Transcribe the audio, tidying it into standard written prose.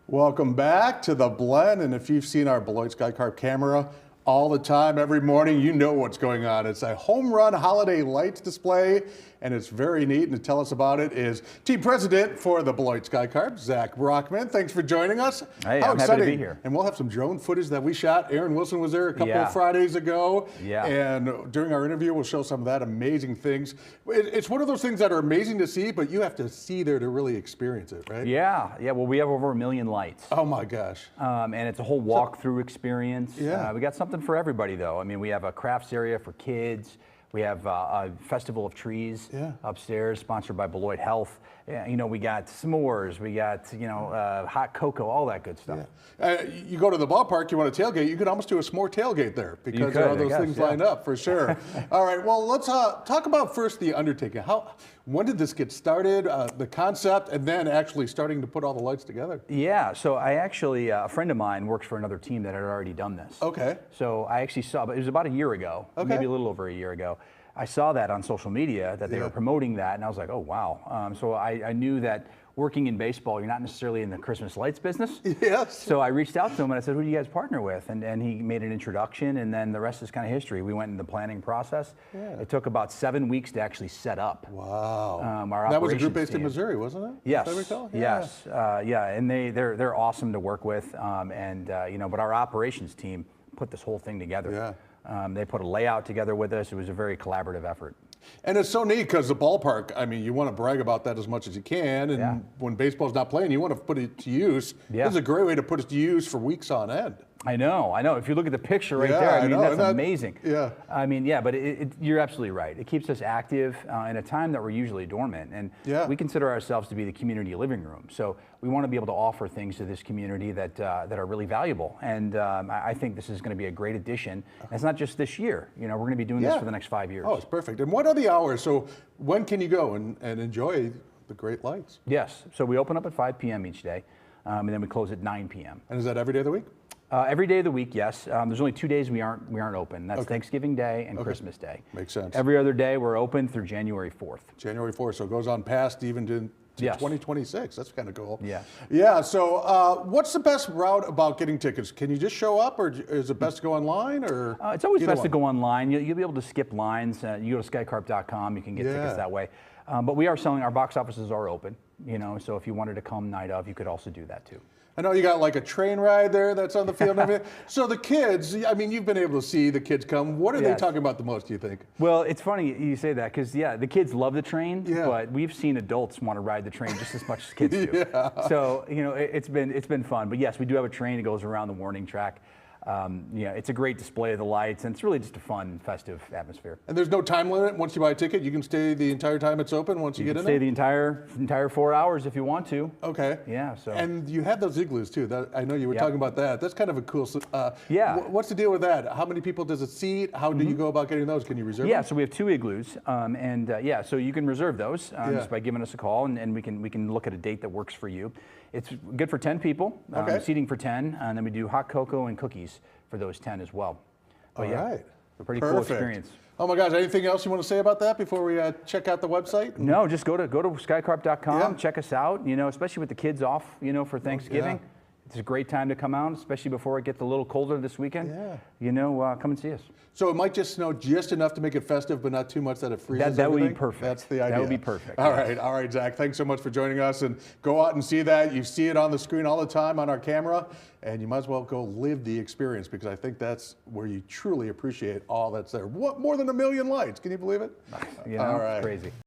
Welcome back to The Blend, and if you've seen our Beloit Sky Carp camera all the time, every morning, you know what's going on. It's a home run holiday lights display, and it's very neat, and to tell us about it is team president for the Beloit Sky Carp, Zach Brockman. Thanks for joining us. Hey, How I'm exciting. happy to be here. And we'll have some drone footage that we shot. Aaron Wilson was there a couple Yeah. of Fridays ago, Yeah. and during our interview, we'll show some of that amazing things. It's one of those things that are amazing to see, but you have to see there to really experience it, right? Yeah. Well, we have over 1 million lights. Oh my gosh. And it's a whole walkthrough experience. Yeah. We got something for everybody, though. I mean, we have a crafts area for kids. We have a festival of trees upstairs, sponsored by Beloit Health. You know, we got s'mores, we got, hot cocoa, all that good stuff. Yeah. You go to the ballpark, you want to tailgate, you could almost do a s'more tailgate there because there are those things lined up for sure. All right, well, let's talk about first the undertaking. When did this get started, the concept, and then actually starting to put all the lights together? Yeah, so I actually, a friend of mine works for another team that had already done this. Okay. So I actually saw, but it was about a year ago, maybe a little over a year ago. I saw that on social media that they were promoting that, and I was like, oh, wow. So I knew that working in baseball, you're not necessarily in the Christmas lights business. Yes. So I reached out to him and I said, who do you guys partner with? And he made an introduction, and then the rest is kind of history. We went in the planning process. Yeah. It took about 7 weeks to actually set up. Wow. Our that was a group based team. in Missouri, wasn't it? Yes. If I recall? Yes. And they're awesome to work with. But our operations team put this whole thing together. Yeah. They put a layout together with us. It was a very collaborative effort. And it's so neat because the ballpark, I mean, you want to brag about that as much as you can. And when baseball's not playing, you want to put it to use. Yeah. This is a great way to put it to use for weeks on end. I know. If you look at the picture right there, I mean, that's amazing. Yeah. I mean, but you're absolutely right. It keeps us active in a time that we're usually dormant. And we consider ourselves to be the community living room. So we want to be able to offer things to this community that are really valuable. And I think this is going to be a great addition. And it's not just this year. We're going to be doing this for the next 5 years. Oh, it's perfect. And what are the hours? So when can you go and enjoy the great lights? Yes. So we open up at 5 p.m. each day, and then we close at 9 p.m. And is that every day of the week? Every day of the week, yes. There's only 2 days we aren't open. That's Thanksgiving Day and Christmas Day. Makes sense. Every other day we're open through January 4th. January 4th, so it goes on past even to 2026. That's kind of cool. Yeah. Yeah, so what's the best route about getting tickets? Can you just show up, or is it best to go online? Or it's always best to go online. You'll be able to skip lines. You go to skycarp.com, you can get tickets that way. But we are selling, our box offices are open, so if you wanted to come night of, you could also do that too. I know you got like a train ride there that's on the field and everything. So the kids, I mean, you've been able to see the kids come. What are they talking about the most, do you think? Well, it's funny you say that because, the kids love the train, but we've seen adults want to ride the train just as much as kids do. So, it's been fun. But yes, we do have a train that goes around the warning track. It's a great display of the lights, and it's really just a fun, festive atmosphere. And there's no time limit. Once you buy a ticket, you can stay the entire time it's open once you get in there? You can stay the entire 4 hours if you want to. Okay. Yeah. So. And you have those igloos too. I know you were talking about that. That's kind of a cool. What's the deal with that? How many people does it seat? How do you go about getting those? Can you reserve them? Yeah. So we have 2 igloos, so you can reserve those just by giving us a call, and we can look at a date that works for you. It's good for 10 people. Seating for 10, and then we do hot cocoa and cookies for those 10 as well. But All right. Pretty cool experience. Oh my gosh, anything else you want to say about that before we check out the website? No, just go to skycarp.com, check us out, especially with the kids off, for Thanksgiving. It's a great time to come out, especially before it gets a little colder this weekend. Come and see us. So it might just snow just enough to make it festive, but not too much that it freezes That would everything? be perfect. That's the idea. That would be perfect. All right, Zach. Thanks so much for joining us, and go out and see that. You see it on the screen all the time on our camera, and you might as well go live the experience, because I think that's where you truly appreciate all that's there. More than 1 million lights. Can you believe it? All right. Crazy.